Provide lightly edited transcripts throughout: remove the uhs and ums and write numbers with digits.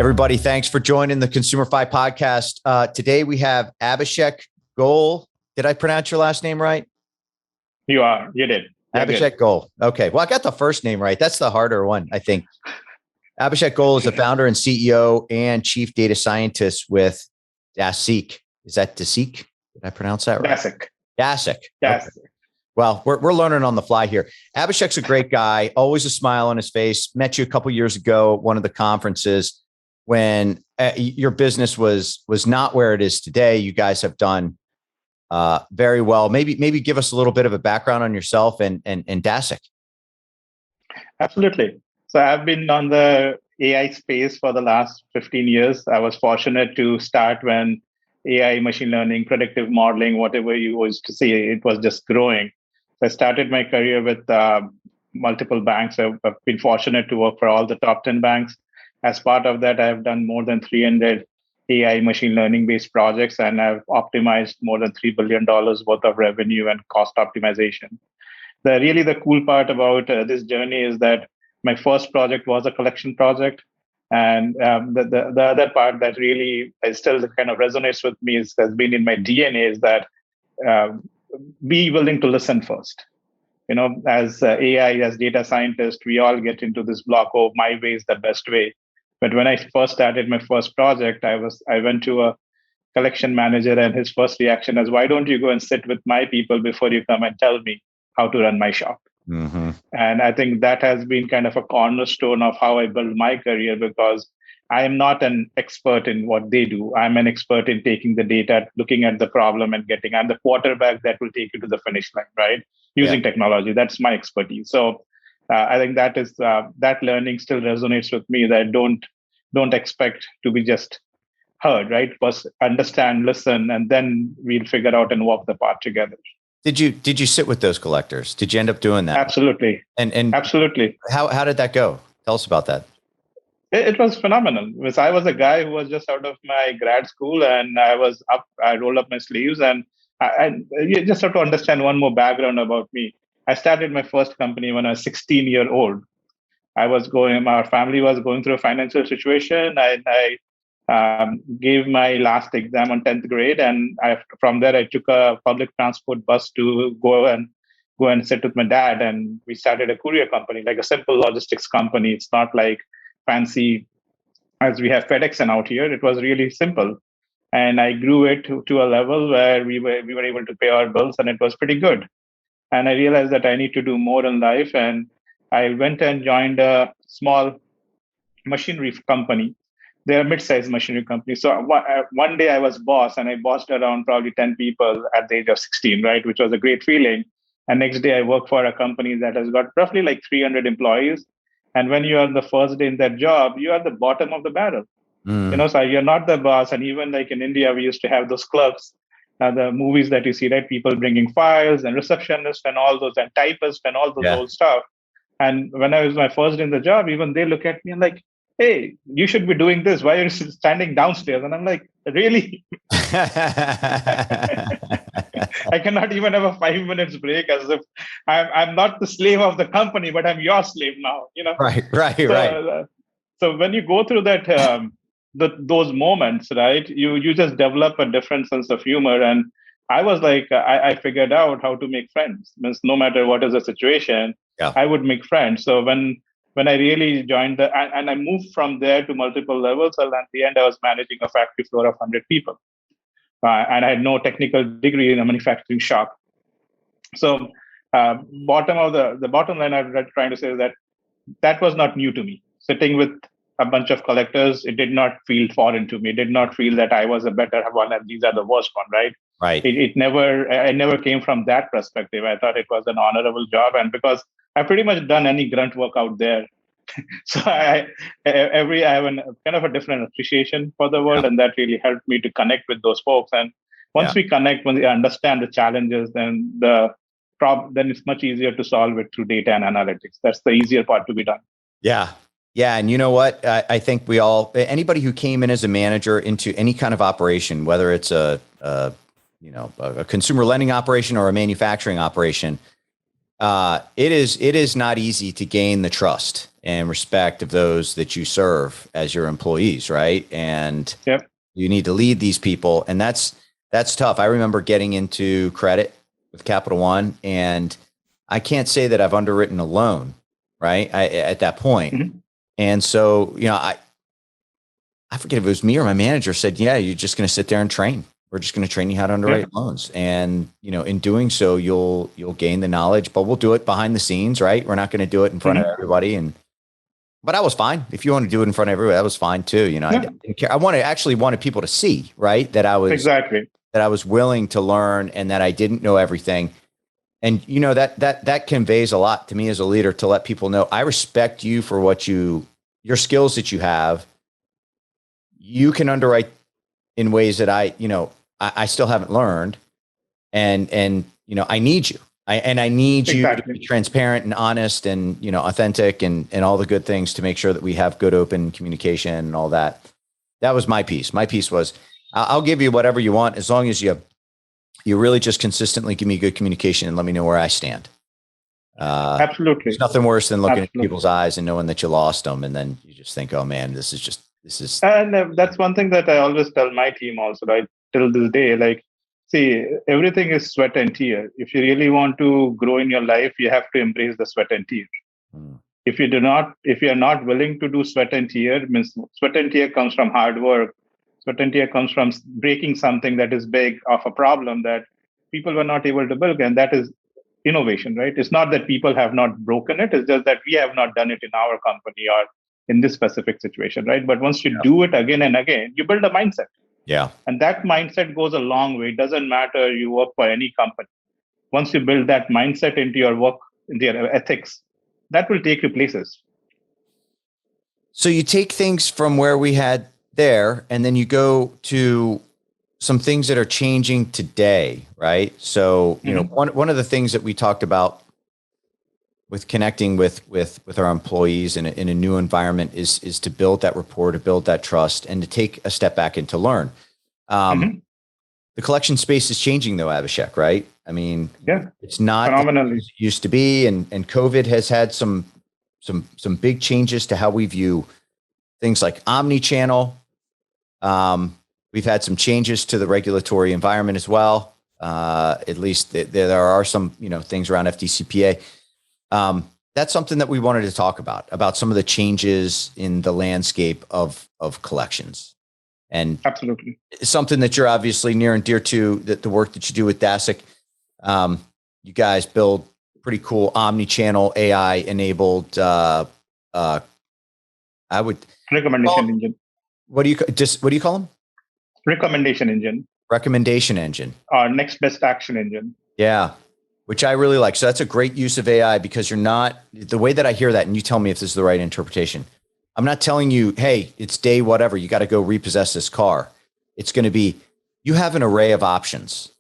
Everybody, thanks for joining the ConsumerFi podcast. Today we have Abhishek Goel. Did I pronounce your last name right? You did. Abhishek Goel. Okay. Well, I got the first name right. That's the harder one, I think. Abhishek Goel is the founder and CEO and chief data scientist with Dasceq. Is that Dasceq? Did I pronounce that right? Dasceq. Dasceq. Yes. Okay. Well, we're learning on the fly here. Abhishek's a great guy, always a smile on his face. Met you a couple years ago at one of the conferences when your business was not where it is today. You guys have done very well. Maybe give us a little bit of a background on yourself and Dasceq. Absolutely. So I've been on the AI space for the last 15 years. I was fortunate to start when AI, machine learning, predictive modeling, whatever you was to say, it was just growing. So I started my career with multiple banks. I've been fortunate to work for all the top 10 banks. As part of that, I've done more than 300 AI machine learning based projects, and I've optimized more than $3 billion worth of revenue and cost optimization. The cool part about this journey is that my first project was a collection project. And the other part that really still kind of resonates with me has been in my DNA is that be willing to listen first. As AI, as data scientists, we all get into this block, oh, my way is the best way. But when I first started my first project, I went to a collection manager, and his first reaction is, why don't you go and sit with my people before you come and tell me how to run my shop? Mm-hmm. And I think that has been kind of a cornerstone of how I built my career, because I am not an expert in what they do. I'm an expert in taking the data, looking at the problem and I'm the quarterback that will take you to the finish line, right? Using technology. That's my expertise. So I think that is that learning still resonates with me, that don't expect to be just heard, right? First understand, listen, and then we'll figure out and walk the path together. Did you sit with those collectors? Did you end up doing that? Absolutely. And absolutely. How did that go? Tell us about that. It was phenomenal, because I was a guy who was just out of my grad school, and I rolled up my sleeves, and you just have to understand one more background about me. I started my first company when I was 16-year-old. Our family was going through a financial situation. I gave my last exam on 10th grade. And from there, I took a public transport bus to go and sit with my dad. And we started a courier company, like a simple logistics company. It's not like fancy as we have FedEx and out here. It was really simple. And I grew it to a level where we were able to pay our bills, and it was pretty good. And I realized that I need to do more in life. And I went and joined a small machinery company. They're a mid-sized machinery company. So one day I was boss, and I bossed around probably 10 people at the age of 16, right? Which was a great feeling. And next day I worked for a company that has got roughly like 300 employees. And when you are the first day in that job, you are the bottom of the barrel. So you're not the boss. And even like in India, we used to have those clerks, the movies that you see, right? People bringing files and receptionists and all those, and typists and all those old stuff. And when I was my first day in the job, even they look at me and like, hey, you should be doing this. Why are you standing downstairs? And I'm like, really? I cannot even have a 5 minutes break, as if I'm not the slave of the company, but I'm your slave now. Right. So when you go through that, those moments, right, you just develop a different sense of humor. And I was like, I figured out how to make friends. Means no matter what is the situation, I would make friends. So when I really joined and I moved from there to multiple levels, and at the end I was managing a factory floor of 100 people. And I had no technical degree in a manufacturing shop. So the bottom line I'm trying to say is that was not new to me. Sitting with a bunch of collectors, it did not feel foreign to me. It did not feel that I was a better one and these are the worst one, right? Right. I never came from that perspective. I thought it was an honorable job, and because I've pretty much done any grunt work out there, so I have kind of a different appreciation for the world, and that really helped me to connect with those folks. And once we connect, when we understand the challenges, then then it's much easier to solve it through data and analytics. That's the easier part to be done. Yeah. And you know what? I think anybody who came in as a manager into any kind of operation, whether it's a consumer lending operation or a manufacturing operation, it is not easy to gain the trust and respect of those that you serve as your employees, right? And Yep. you need to lead these people, and that's tough. I remember getting into credit with Capital One, and I can't say that I've underwritten a loan, right? At that point. Mm-hmm. And so, I forget if it was me or my manager said, yeah, you're just going to sit there and train. We're just going to train you how to underwrite loans. And, in doing so, you'll gain the knowledge, but we'll do it behind the scenes, right? We're not going to do it in front of everybody. But I was fine. If you want to do it in front of everybody, that was fine too. I didn't care. I wanted people to see, right, that I was willing to learn and that I didn't know everything. And that conveys a lot to me as a leader, to let people know I respect you for your skills that you have. You can underwrite in ways that I still haven't learned, and I need you. I need you to be transparent and honest and authentic and all the good things to make sure that we have good open communication and all that. That was my piece. My piece was I'll give you whatever you want as long as you really just consistently give me good communication and let me know where I stand. Absolutely. There's nothing worse than looking at people's eyes and knowing that you lost them, and then you just think, oh man, this is. And that's one thing that I always tell my team also, right? Till this day, like, see, everything is sweat and tear. If you really want to grow in your life, you have to embrace the sweat and tear. If you are not willing to do sweat and tear, means sweat and tear comes from hard work. Sweat and tear comes from breaking something that is big of a problem that people were not able to build, and that is innovation, right? It's not that people have not broken it; it's just that we have not done it in our company or in this specific situation, right? But once you do it again and again, you build a mindset. Yeah. And that mindset goes a long way. It doesn't matter you work for any company. Once you build that mindset into your work, into your ethics, that will take you places. So you take things from where we had there, and then you go to some things that are changing today, right? So, one of the things that we talked about with connecting with our employees in a new environment is to build that rapport, to build that trust, and to take a step back and to learn. The collection space is changing though, Abhishek, right? I mean, it's not phenomenally as it used to be, and COVID has had some big changes to how we view things like omni-channel. We've had some changes to the regulatory environment as well. At least there are some things around FDCPA. That's something that we wanted to talk about some of the changes in the landscape of collections, and absolutely something that you're obviously near and dear to, that the work that you do with Dasceq. You guys build pretty cool omni-channel AI enabled, recommendation engine. What do you call them? Recommendation engine or next best action engine. Yeah. Which I really like. So that's a great use of AI, because you're not, the way that I hear that, and you tell me if this is the right interpretation, I'm not telling you, hey, it's day whatever, you got to go repossess this car. It's going to be, you have an array of options.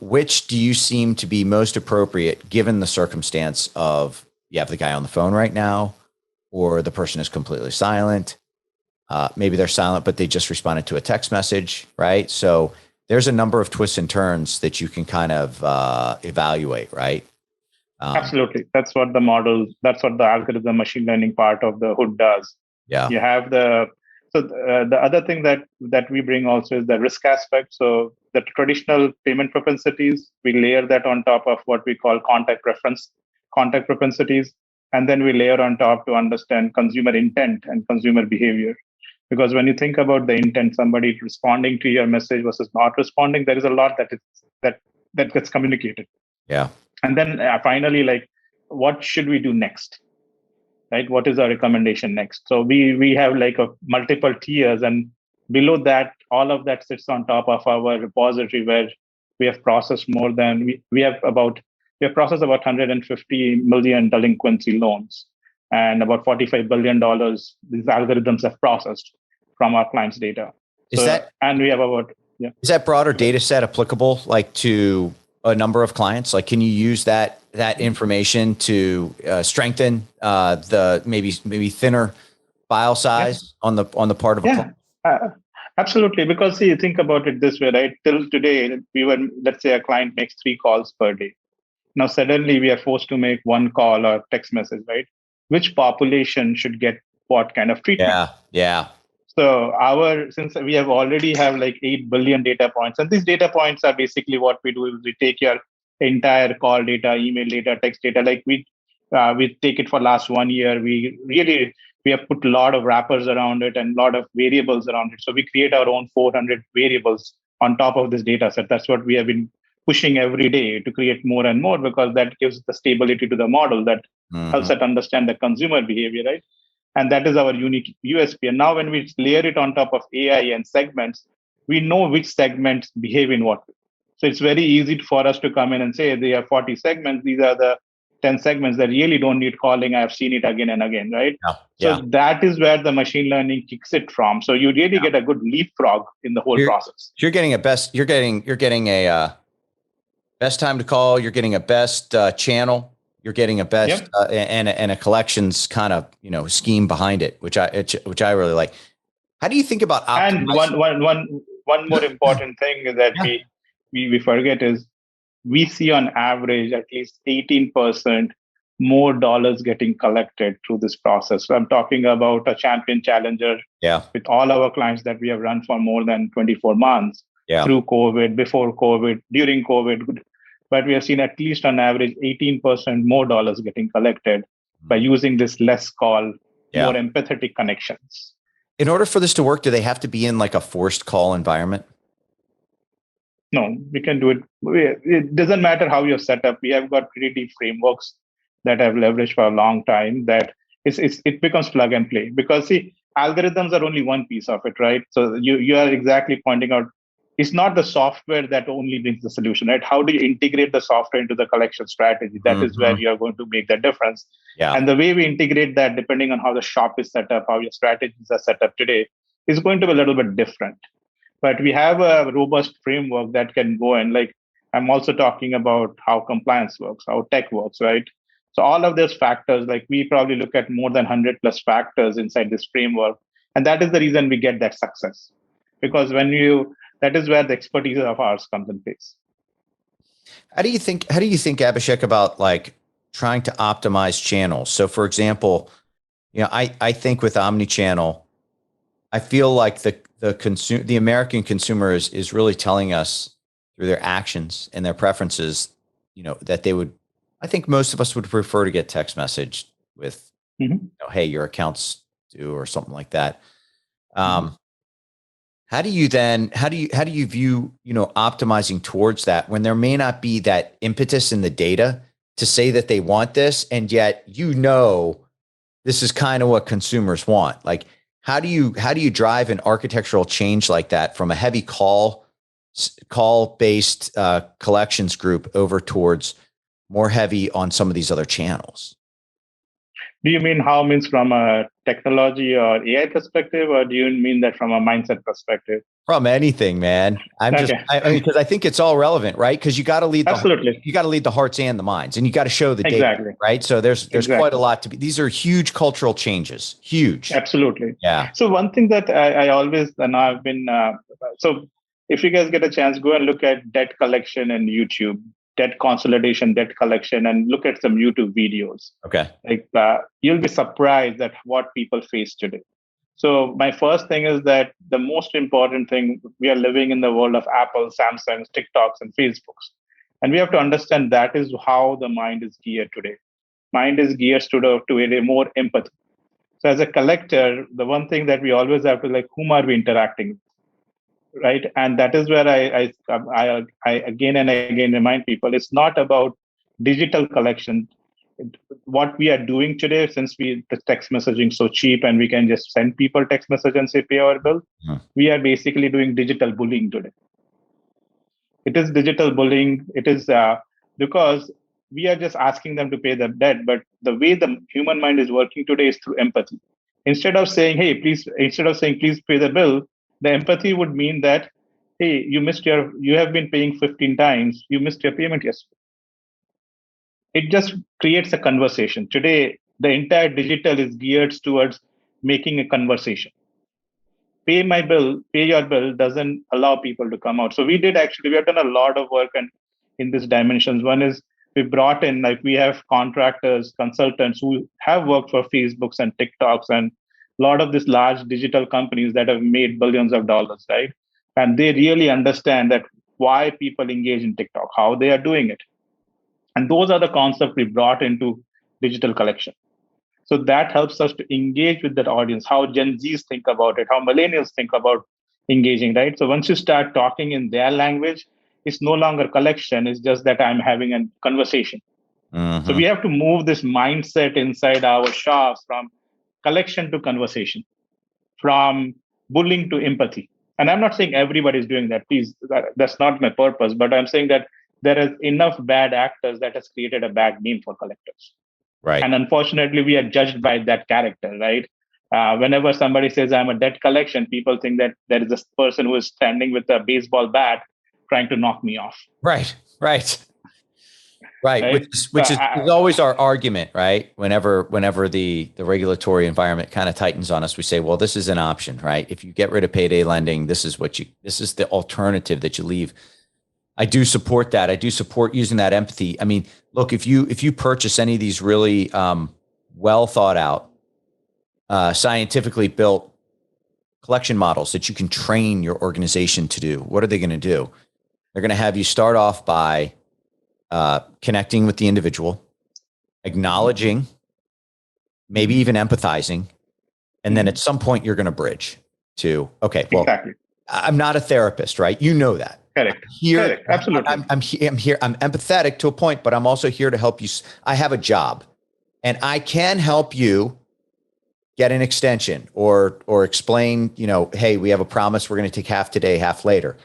Which do you seem to be most appropriate given the circumstance of you have the guy on the phone right now, or the person is completely silent. Maybe they're silent, but they just responded to a text message, right? So there's a number of twists and turns that you can kind of evaluate, right? Absolutely. That's what the algorithm machine learning part of the hood does. Yeah. You have the other thing that we bring also is the risk aspect. So the traditional payment propensities, we layer that on top of what we call contact propensities. And then we layer on top to understand consumer intent and consumer behavior. Because when you think about the intent, somebody responding to your message versus not responding, there is a lot that gets communicated. Yeah. And then finally, like, what should we do next? Right? What is our recommendation next? So we have like a multiple tiers, and below that, all of that sits on top of our repository, where we have processed more than we have processed about 150 million delinquency loans, and about $45 billion these algorithms have processed from our clients' data. Is that broader data set applicable like to a number of clients? Like, can you use that information to strengthen the maybe thinner file size on the part of a client? Absolutely. Because see, think about it this way, right? Till today, let's say a client makes 3 calls per day. Now, suddenly we are forced to make 1 call or text message, right? which population should get what kind of treatment. Yeah. So since we have like 8 billion data points, and these data points are basically what we do is we take your entire call data, email data, text data. Like we take it for last 1 year. We have put a lot of wrappers around it and a lot of variables around it. So we create our own 400 variables on top of this data set. That's what we have been pushing every day to create more and more, because that gives the stability to the model that helps us understand the consumer behavior, right? And that is our unique USP. And now when we layer it on top of AI and segments, we know which segments behave in what way. So it's very easy for us to come in and say, there are 40 segments. These are the 10 segments that really don't need calling. I've seen it again and again, right? Yeah. So that is where the machine learning kicks it from. So you really get a good leapfrog in the whole process. You're getting a best time to call. You're getting a best channel. You're getting a best and a collections kind of scheme behind it, which I really like. How do you think about optimizing? And one more important thing that we forget is we see on average at least 18% more dollars getting collected through this process. So I'm talking about a champion challenger with all our clients that we have run for more than 24 months through COVID, before COVID, during COVID. But we have seen at least on average 18% more dollars getting collected by using this less call, more empathetic connections. In order for this to work, do they have to be in like a forced call environment? No, we can do it. It doesn't matter how you're set up. We have got pretty deep frameworks that I've leveraged for a long time that it becomes plug and play. Because see, algorithms are only one piece of it, right? So you are exactly pointing out, it's not the software that only brings the solution, right? How do you integrate the software into the collection strategy? That is where you're going to make the difference. And the way we integrate that, depending on how the shop is set up, how your strategies are set up today, is going to be a little bit different. But we have a robust framework that can go, and like I'm also talking about how compliance works, how tech works, right? So all of those factors, like we probably look at more than 100 plus factors inside this framework. And that is the reason we get that success. Because that is where the expertise of ours comes in place. How do you think, Abhishek, about like trying to optimize channels? So for example, I think with omni-channel, I feel like the American consumer is really telling us through their actions and their preferences, that they would, I think most of us would prefer to get text message with, hey, your account's due or something like that. How do you view, optimizing towards that when there may not be that impetus in the data to say that they want this, and yet, this is kind of what consumers want? Like, how do you drive an architectural change like that from a heavy call based collections group over towards more heavy on some of these other channels? Do you mean from a technology or AI perspective, or do you mean that from a mindset perspective? From anything, man. Because I think it's all relevant, right? Because you got to lead the hearts and the minds, and you got to show the data, right? So there's quite a lot to be. These are huge cultural changes. Huge. Absolutely. Yeah. So one thing that I always, and I've been, so if you guys get a chance, go and look at debt collection and YouTube, debt consolidation, debt collection, and look at some YouTube videos. Okay. Like you'll be surprised at what people face today. So my first thing is that the most important thing, we are living in the world of Apple, Samsung, TikToks, and Facebooks. And we have to understand that is how the mind is geared today. Mind is geared to a more empathy. So as a collector, the one thing that we always have to whom are we interacting with, right? And that is where I again and again remind people, it's not about digital collection. What we are doing today, since the text messaging so cheap and we can just send people text message and say pay our bill, we are basically doing digital bullying today. It is digital bullying. It is because we are just asking them to pay their debt, but the way the human mind is working today is through empathy. Instead of saying please pay the bill, the empathy would mean that, hey, you have been paying 15 times, you missed your payment yesterday. It just creates a conversation. Today, the entire digital is geared towards making a conversation. Pay your bill doesn't allow people to come out. So we have done a lot of work in these dimensions. One is we brought in, like, we have contractors, consultants who have worked for Facebooks and TikToks and a lot of these large digital companies that have made billions of dollars, right? And they really understand that why people engage in TikTok, how they are doing it. And those are the concepts we brought into digital collection. So that helps us to engage with that audience, how Gen Zs think about it, how millennials think about engaging, right? So once you start talking in their language, it's no longer collection, it's just that I'm having a conversation. So we have to move this mindset inside our shops from collection to conversation, from bullying to empathy. And I'm not saying everybody's doing that. Please, that's not my purpose. But I'm saying that there is enough bad actors that has created a bad name for collectors. Right. And unfortunately, we are judged by that character, right? Whenever somebody says I'm a debt collection, people think that there is this person who is standing with a baseball bat trying to knock me off. Right. Which is always our argument, right? Whenever the regulatory environment kind of tightens on us, we say, well, this is an option, right? If you get rid of payday lending, this is the alternative that you leave. I do support that. I do support using that empathy. I mean, look, if you purchase any of these really well thought out, scientifically built collection models that you can train your organization to do, what are they going to do? They're going to have you start off by connecting with the individual, acknowledging, maybe even empathizing. And then at some point you're going to bridge to, okay, well, exactly. I'm not a therapist, right? You know that. Correct. Correct. Absolutely. I'm here. I'm empathetic to a point, but I'm also here to help you. I have a job and I can help you get an extension or explain, hey, we have a promise. We're going to take half today, half later.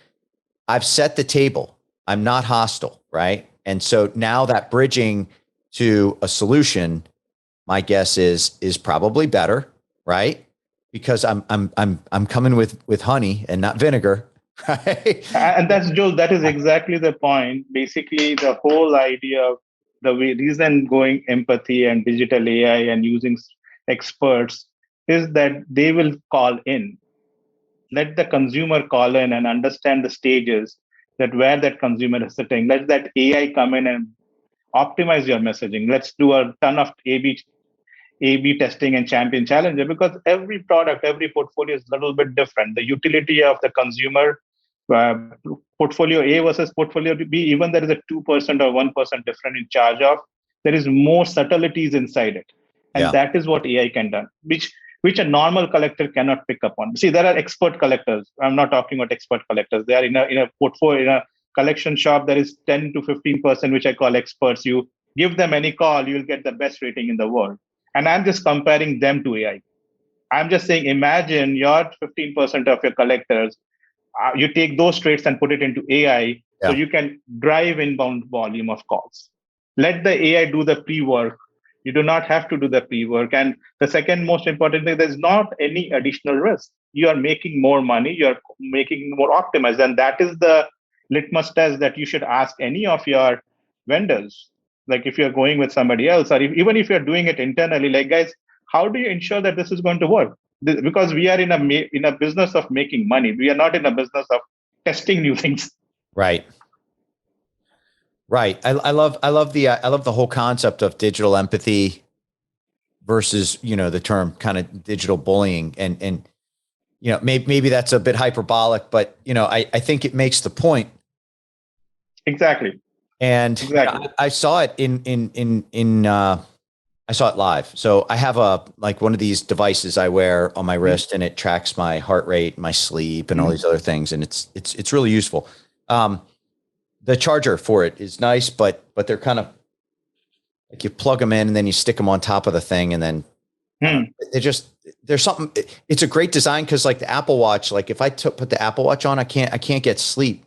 I've set the table. I'm not hostile. Right. And so now that bridging to a solution, my guess is probably better. Right. Because I'm coming with honey and not vinegar. Right. And that's, Joel, that is exactly the point. Basically, the whole idea of the reason going empathy and digital AI and using experts is that they will call in. Let the consumer call in and understand the stages that where that consumer is sitting. Let that AI come in and optimize your messaging. Let's do a ton of A/B testing and champion challenger, because every product, every portfolio is a little bit different. The utility of the consumer, portfolio A versus portfolio B, even there is a 2% or 1% difference in charge of, there is more subtleties inside it. And that is what AI can do, which a normal collector cannot pick up on. See, there are expert collectors. I'm not talking about expert collectors. They are in a portfolio, in a collection shop, there is 10 to 15%, which I call experts. You give them any call, you'll get the best rating in the world. And I'm just comparing them to AI. I'm just saying, imagine your 15% of your collectors, you take those traits and put it into AI, so you can drive inbound volume of calls. Let the AI do the pre-work. You do not have to do the pre-work. And the second most important thing, there's not any additional risk. You are making more money. You're making more optimized. And that is the litmus test that you should ask any of your vendors. Like if you're going with somebody else, or even if you're doing it internally, like, guys, how do you ensure that this is going to work? Because we are in a business of making money. We are not in a business of testing new things. Right. I love the whole concept of digital empathy versus, the term kind of digital bullying. And maybe that's a bit hyperbolic, but I think it makes the point. Exactly. And I saw it I saw it live. So I have one of these devices I wear on my wrist, and it tracks my heart rate, my sleep, and all these other things. And it's really useful. The charger for it is nice, but they're kind of like you plug them in and then you stick them on top of the thing, and then there's something. It's a great design because like the Apple Watch, like if I put the Apple Watch on, I can't get sleep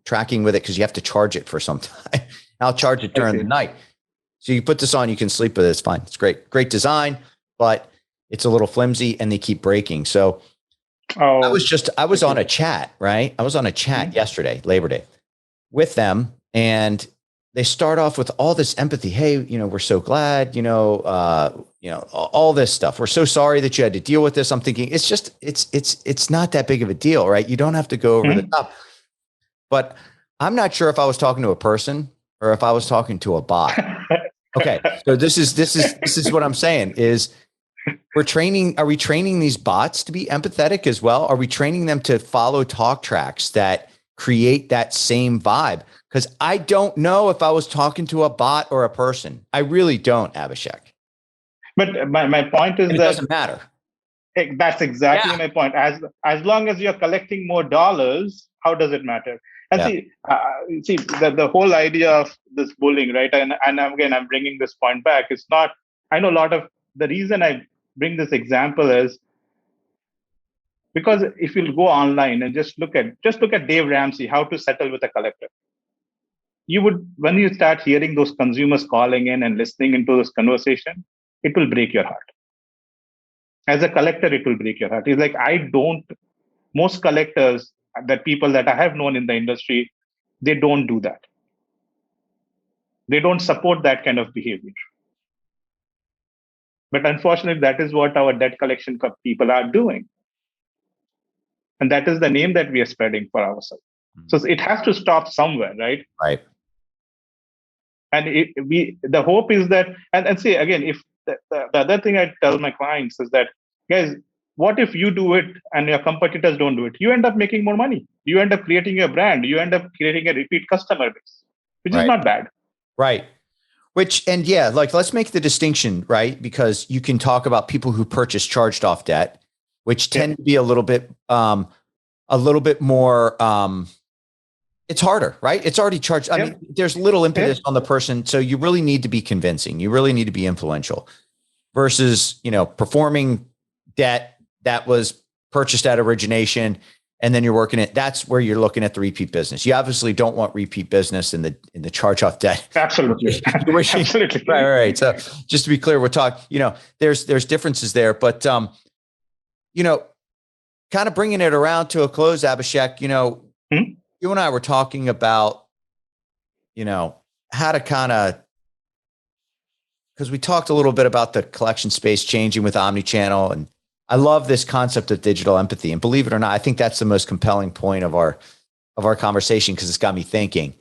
tracking with it because you have to charge it for some time. I'll charge it during the night. So you put this on, you can sleep with it. It's fine. It's great design, but it's a little flimsy and they keep breaking. So I was on a chat, right? I was on a chat yesterday, Labor Day, with them, and they start off with all this empathy. Hey, we're so glad, all this stuff. We're so sorry that you had to deal with this. I'm thinking it's not that big of a deal, right? You don't have to go over the top. But I'm not sure if I was talking to a person or if I was talking to a bot. Okay, so this is what I'm saying is are we training these bots to be empathetic as well? Are we training them to follow talk tracks that create that same vibe? Because I don't know if I was talking to a bot or a person. I really don't, Abhishek. But my point is And it that doesn't matter. that's exactly Yeah. my point. As long as you're collecting more dollars, how does it matter? And Yeah. see the whole idea of this bullying, right? And again, I'm bringing this point back. It's not. I know a lot of the reason I bring this example is because if you go online and just look at Dave Ramsey, how to settle with a collector, you would, when you start hearing those consumers calling in and listening into this conversation, it will break your heart. As a collector, it will break your heart. It's like, most collectors, that people that I have known in the industry, they don't do that. They don't support that kind of behavior. But unfortunately, that is what our debt collection people are doing. And that is the name that we are spreading for ourselves. So it has to stop somewhere, right? Right. And the hope is that, and see, again, if the other thing I tell my clients is that, guys, what if you do it and your competitors don't do it? You end up making more money. You end up creating a brand. You end up creating a repeat customer base, which is not bad. Right. Like, let's make the distinction, right? Because you can talk about people who purchase charged off debt, which tend to be a little bit more, it's harder, right? It's already charged. I mean, there's little impetus on the person. So you really need to be convincing. You really need to be influential versus, performing debt that was purchased at origination. And then you're working it. That's where you're looking at the repeat business. You obviously don't want repeat business in the charge off debt. Absolutely. Absolutely. Right. So just to be clear, we're talking, there's differences there, but, kind of bringing it around to a close, Abhishek, you and I were talking about, how to because we talked a little bit about the collection space changing with omnichannel. And I love this concept of digital empathy. And believe it or not, I think that's the most compelling point of our conversation, because it's got me thinking.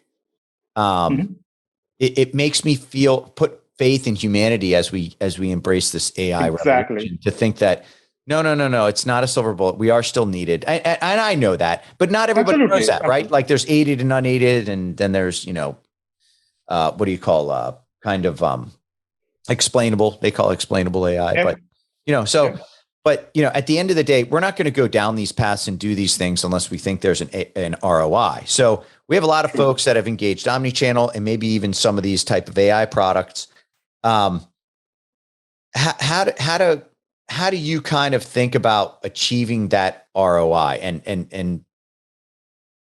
It makes me put faith in humanity as we embrace this AI revolution, to think that no, it's not a silver bullet. We are still needed. And I know that, but not everybody knows that, right? Like, there's aided and unaided, and then there's, what do you call, explainable, they call explainable AI, but, but, at the end of the day, we're not going to go down these paths and do these things unless we think there's an ROI. So we have a lot of folks that have engaged omnichannel and maybe even some of these type of AI products. How do you kind of think about achieving that ROI? And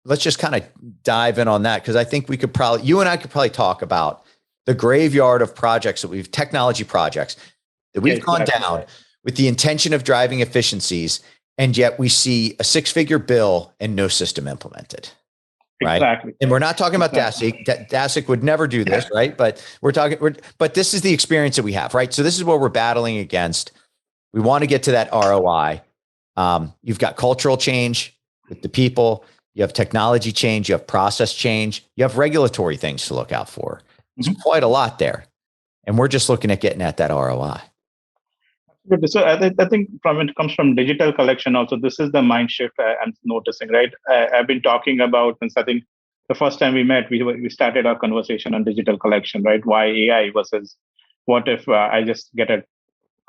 let's just kind of dive in on that, because I think you and I could probably talk about the graveyard of technology projects that we've gone down with the intention of driving efficiencies, and yet we see a 6-figure bill and no system implemented. Right. Exactly. And we're not talking about Dasceq. Dasceq would never do this, right? But but this is the experience that we have, right? So this is what we're battling against. We want to get to that ROI. You've got cultural change with the people. You have technology change. You have process change. You have regulatory things to look out for. It's quite a lot there. And we're just looking at getting at that ROI. So I think it comes from digital collection also. This is the mind shift I'm noticing, right? I've been talking about, since I think the first time we met, we started our conversation on digital collection, right? Why AI versus what if I just get a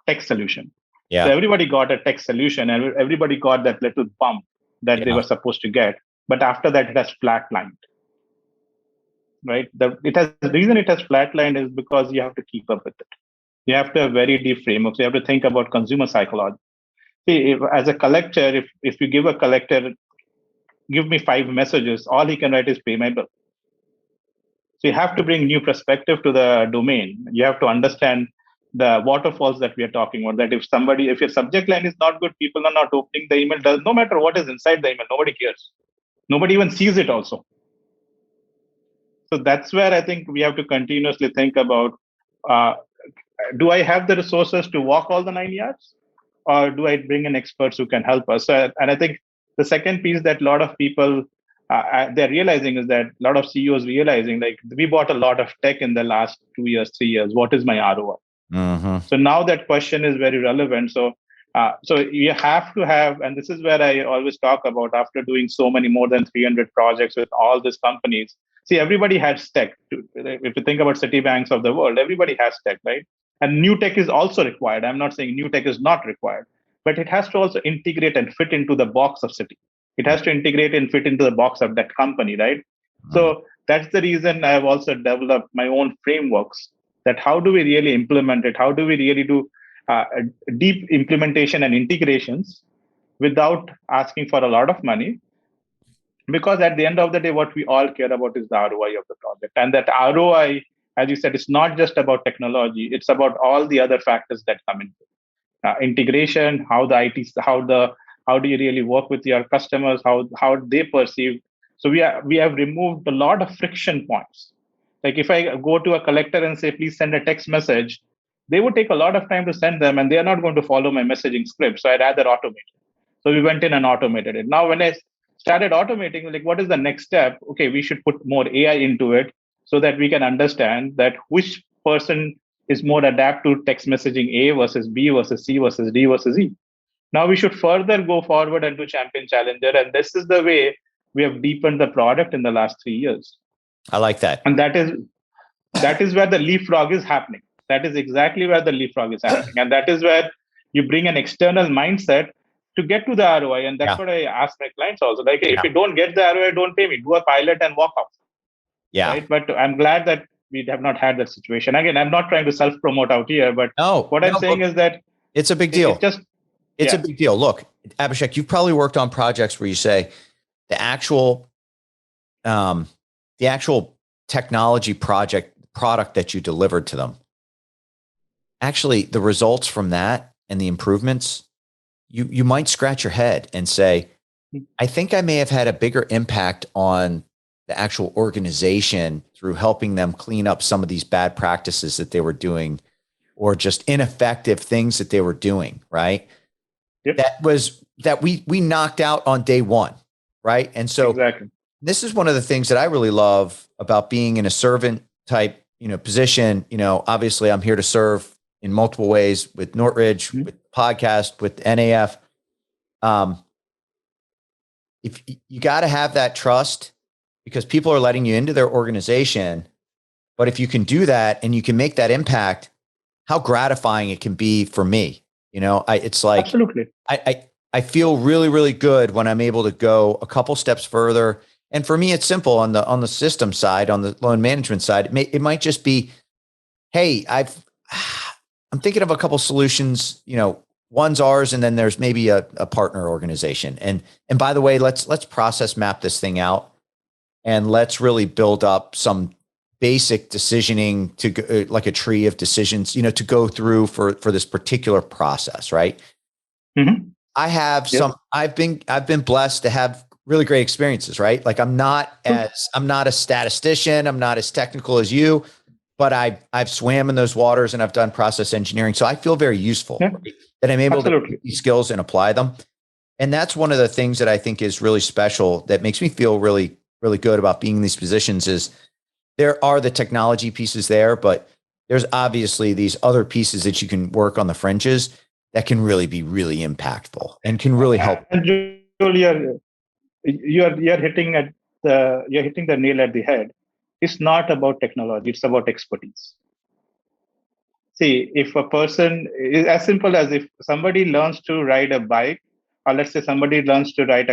tech solution? Yeah. So everybody got a tech solution, and everybody got that little bump that they were supposed to get. But after that, it has flatlined, right? The reason it has flatlined is because you have to keep up with it. You have to have very deep frameworks. You have to think about consumer psychology. See, as a collector, if you give a collector, give me 5 messages, all he can write is pay my bill. So you have to bring new perspective to the domain. You have to understand the waterfalls that we are talking about. That if your subject line is not good, people are not opening the email. No matter what is inside the email, nobody cares. Nobody even sees it also. So that's where I think we have to continuously think about, do I have the resources to walk all the 9 yards, or do I bring in experts who can help us? And I think the second piece that a lot of people they're realizing is that a lot of CEOs realizing like we bought a lot of tech in the last 2 years, 3 years. What is my ROI? So now that question is very relevant. So you have to have, and this is where I always talk about after doing so many more than 300 projects with all these companies. See, everybody has tech. If you think about Citibanks of the world, everybody has tech, right? And new tech is also required. I'm not saying new tech is not required, but it has to also integrate and fit into the box of Citi. It has to integrate and fit into the box of that company, right? So that's the reason I have also developed my own frameworks that how do we really implement it? How do we really do deep implementation and integrations without asking for a lot of money? Because at the end of the day, what we all care about is the ROI of the project. And that ROI, as you said, is not just about technology. It's about all the other factors that come into integration, how the IT, how do you really work with your customers, how they perceive. So we have removed a lot of friction points. Like if I go to a collector and say, please send a text message, they would take a lot of time to send them, and they are not going to follow my messaging script. So I'd rather automate it. So we went in and automated it. Now, when I started automating, like what is the next step? Okay, we should put more AI into it so that we can understand that which person is more adapt to text messaging A versus B versus C versus D versus E. Now we should further go forward and do champion challenger. And this is the way we have deepened the product in the last 3 years. I like that. And that is where the leapfrog is happening. That is exactly where the leapfrog is happening. And that is where you bring an external mindset to get to the ROI. And that's what I ask my clients also. Like, hey, if you don't get the ROI, don't pay me. Do a pilot and walk off. Yeah. Right. But I'm glad that we have not had that situation. Again, I'm not trying to self-promote out here, but what I'm saying is that it's a big deal. It's a big deal. Look, Abhishek, you've probably worked on projects where you say the actual technology product that you delivered to them. Actually, the results from that and the improvements, you might scratch your head and say, I think I may have had a bigger impact on the actual organization through helping them clean up some of these bad practices that they were doing or just ineffective things that they were doing, right? Yep. That we knocked out on day one, right? And so this is one of the things that I really love about being in a servant type, position. Obviously I'm here to serve in multiple ways with Nortridge, with podcast, with NAF. If you got to have that trust because people are letting you into their organization, but if you can do that and you can make that impact, how gratifying it can be for me. It's like, absolutely. I feel really, really good when I'm able to go a couple steps further. And for me, it's simple on the system side, on the loan management side. It might just be, hey, I'm thinking of a couple solutions. One's ours, and then there's maybe a partner organization. And by the way, let's process map this thing out, and let's really build up some basic decisioning to go, like a tree of decisions, to go through for this particular process, right? Mm-hmm. I have I've been blessed to have really great experiences, right? Like I'm not a statistician. I'm not as technical as you, but I've swam in those waters and I've done process engineering. So I feel very useful right? That I'm able to take these skills and apply them. And that's one of the things that I think is really special that makes me feel really, really good about being in these positions is there are the technology pieces there, but there's obviously these other pieces that you can work on the fringes that can really be really impactful and can really help. And Joel, you're hitting the nail at the head. It's not about technology; it's about expertise. See, if a person is as simple as if somebody learns to ride a bike, or let's say somebody learns to drive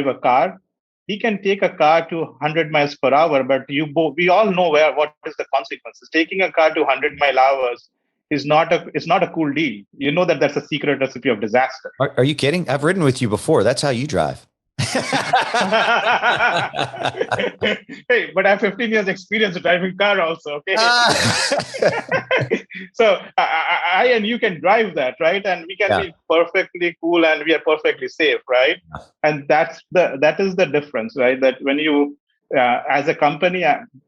a car, he can take a car to 100 miles per hour. But we all know what is the consequences. Taking a car to 100-mile-hours is not a cool deal. You know that's a secret recipe of disaster. Are you kidding? I've ridden with you before. That's how you drive. Hey, but I have 15 years experience driving car also. Okay. So I and you can drive that, right? And we can be perfectly cool and we are perfectly safe, right? And that is the difference, right? That when you, as a company,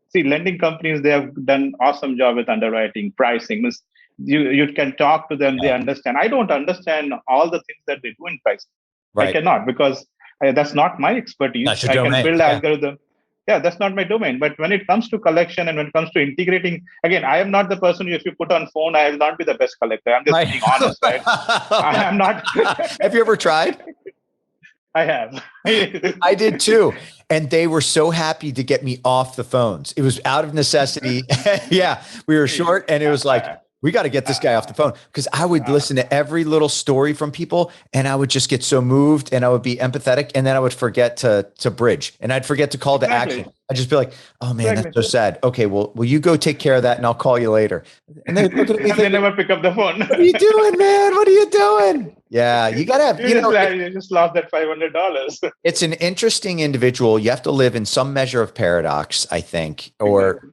see lending companies, they have done awesome job with underwriting, pricing. You can talk to them, they understand. I don't understand all the things that they do in pricing. Right. I cannot because That's not my expertise. That's your I can domain. build Yeah. algorithm. Yeah, that's not my domain. But when it comes to collection and when it comes to integrating, again, I am not the person if you put on phone, I will not be the best collector. I'm just Right. being honest, right? I am not. Have you ever tried? I have. I did too. And they were so happy to get me off the phones. It was out of necessity. Yeah. We were short and it was like, we got to get this guy off the phone, because I would listen to every little story from people and I would just get so moved and I would be empathetic, and then I would forget to bridge, and I'd forget to call to action. I'd just be like, oh man, that's so sad. Okay, well, will you go take care of that and I'll call you later? And they look at me and they never pick up the phone. What are you doing, man? What are you doing? Yeah, you got to have, you just lost that $500. It's an interesting individual. You have to live in some measure of paradox, I think, or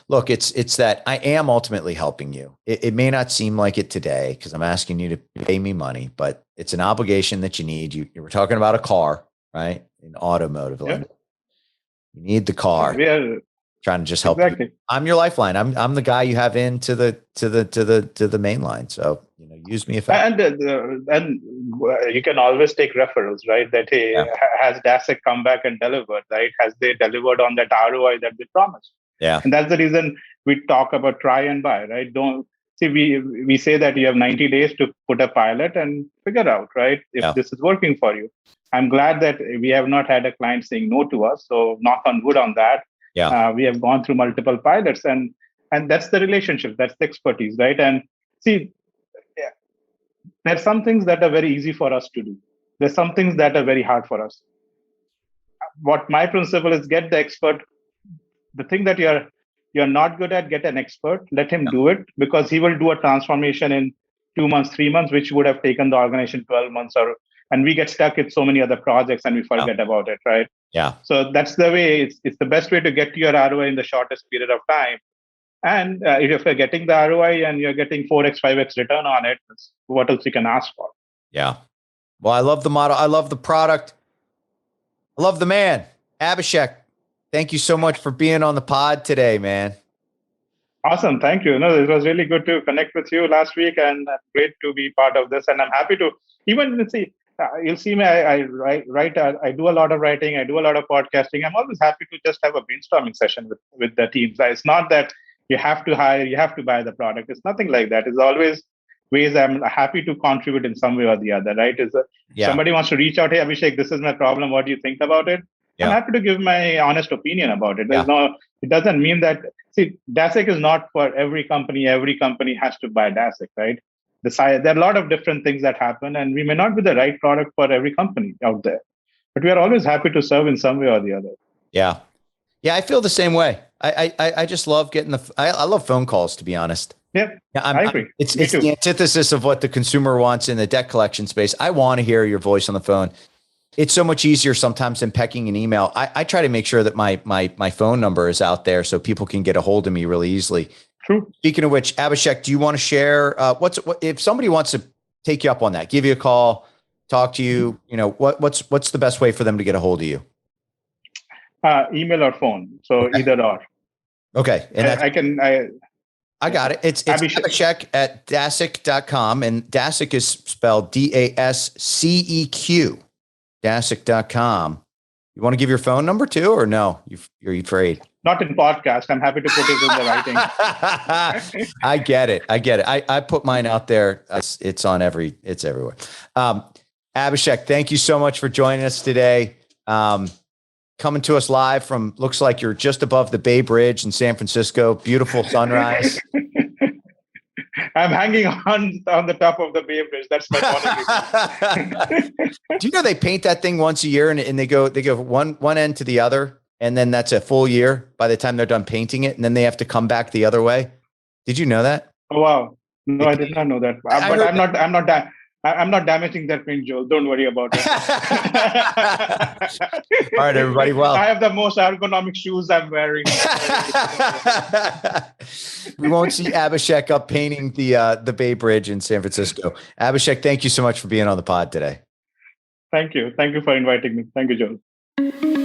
look, it's that I am ultimately helping you. It may not seem like it today because I'm asking you to pay me money, but it's an obligation that you need. You were talking about a car, right? In automotive land. You need the car. We are trying to just help you. I'm your lifeline. I'm the guy you have into the main line. So, use me if and you can always take referrals, right? That has Dasceq come back and delivered, right? Has they delivered on that ROI that they promised? Yeah. And that's the reason we talk about try and buy, right? Don't see, we say that you have 90 days to put a pilot and figure out, right, if this is working for you. I'm glad that we have not had a client saying no to us. So knock on wood on that. Yeah. We have gone through multiple pilots, and that's the relationship, that's the expertise, right? And see, there's some things that are very easy for us to do. There's some things that are very hard for us. What my principle is, get the expert. The thing that you're not good at, get an expert. Let him do it, because he will do a transformation in 2 months, 3 months, which would have taken the organization 12 months. And we get stuck with so many other projects and we forget about it, right? Yeah. So that's the way. It's the best way to get to your ROI in the shortest period of time. And if you're getting the ROI and you're getting 4x, 5x return on it, what else you can ask for? Yeah. Well, I love the model. I love the product. I love the man. Abhishek, thank you so much for being on the pod today, man. Awesome. Thank you. No, it was really good to connect with you last week, and great to be part of this. And I'm happy to even see. You'll see me. I write. I do a lot of writing. I do a lot of podcasting. I'm always happy to just have a brainstorming session with the teams. It's not that you have to hire, you have to buy the product. It's nothing like that. It's always ways I'm happy to contribute in some way or the other, right? Somebody wants to reach out, hey, Abhishek, this is my problem. What do you think about it? I'm happy to give my honest opinion about it. It doesn't mean that, Dasceq is not for every company. Every company has to buy Dasceq, right? There are a lot of different things that happen, and we may not be the right product for every company out there, but we are always happy to serve in some way or the other. Yeah. Yeah. I feel the same way. I just love getting I love phone calls, to be honest. Yeah, I agree. It's the antithesis of what the consumer wants in the debt collection space. I want to hear your voice on the phone. It's so much easier sometimes than pecking an email. I try to make sure that my phone number is out there so people can get a hold of me really easily. True. Speaking of which, Abhishek, do you want to share what if somebody wants to take you up on that, give you a call, talk to you? What's the best way for them to get a hold of you? Email or phone. So either or. Okay. And I got it. It's Abhishek at Dasceq.com, and Dasceq is spelled Dasceq. Dasceq.com. You want to give your phone number too, or no? You're afraid? Not in podcast. I'm happy to put it in the writing. I get it. I put mine out there. It's everywhere. Abhishek, thank you so much for joining us today. Coming to us live from, looks like you're just above the Bay Bridge in San Francisco. Beautiful sunrise. I'm hanging on the top of the Bay Bridge. That's my point. Do you know they paint that thing once a year and they go one end to the other, and then that's a full year by the time they're done painting it, and then they have to come back the other way? Did you know that? Oh, wow. No, I did not know that. But I'm not damaging that paint, Joel. Don't worry about it. All right, everybody. Well, I have the most ergonomic shoes I'm wearing. We won't see Abhishek up painting the Bay Bridge in San Francisco. Abhishek, thank you so much for being on the pod today. Thank you. Thank you for inviting me. Thank you, Joel.